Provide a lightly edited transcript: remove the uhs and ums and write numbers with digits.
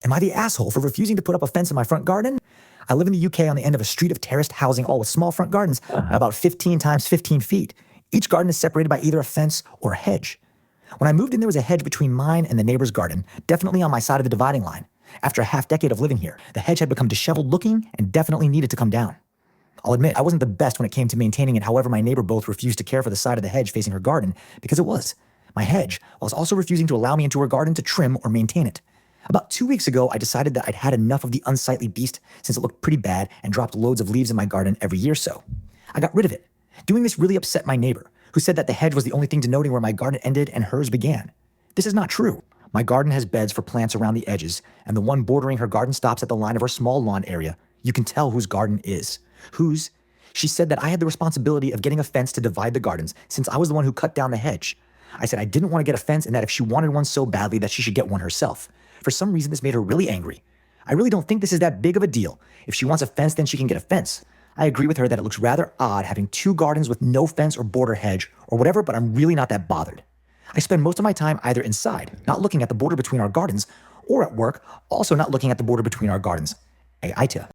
Am I the asshole for refusing to put up a fence in my front garden? I live in the UK on the end of a street of terraced housing, all with small front gardens, about 15 times 15 feet. Each garden is separated by either a fence or a hedge. When I moved in, there was a hedge between mine and the neighbor's garden, definitely on my side of the dividing line. After a half-decade of living here, the hedge had become disheveled looking and definitely needed to come down. I'll admit, I wasn't the best when it came to maintaining it. However, my neighbor both refused to care for the side of the hedge facing her garden because it was my hedge, while also refusing to allow me into her garden to trim or maintain it. About 2 weeks ago, I decided that I'd had enough of the unsightly beast since it looked pretty bad and dropped loads of leaves in my garden every year or so. I got rid of it. Doing this really upset my neighbor, who said that the hedge was the only thing denoting where my garden ended and hers began. This is not true. My garden has beds for plants around the edges, and the one bordering her garden stops at the line of her small lawn area. You can tell whose garden is. Whose? She said that I had the responsibility of getting a fence to divide the gardens since I was the one who cut down the hedge. I said I didn't want to get a fence and that if she wanted one so badly that she should get one herself. For some reason, this made her really angry. I really don't think this is that big of a deal. If she wants a fence, then she can get a fence. I agree with her that it looks rather odd having two gardens with no fence or border hedge or whatever, but I'm really not that bothered. I spend most of my time either inside, not looking at the border between our gardens, or at work, also not looking at the border between our gardens. AITA.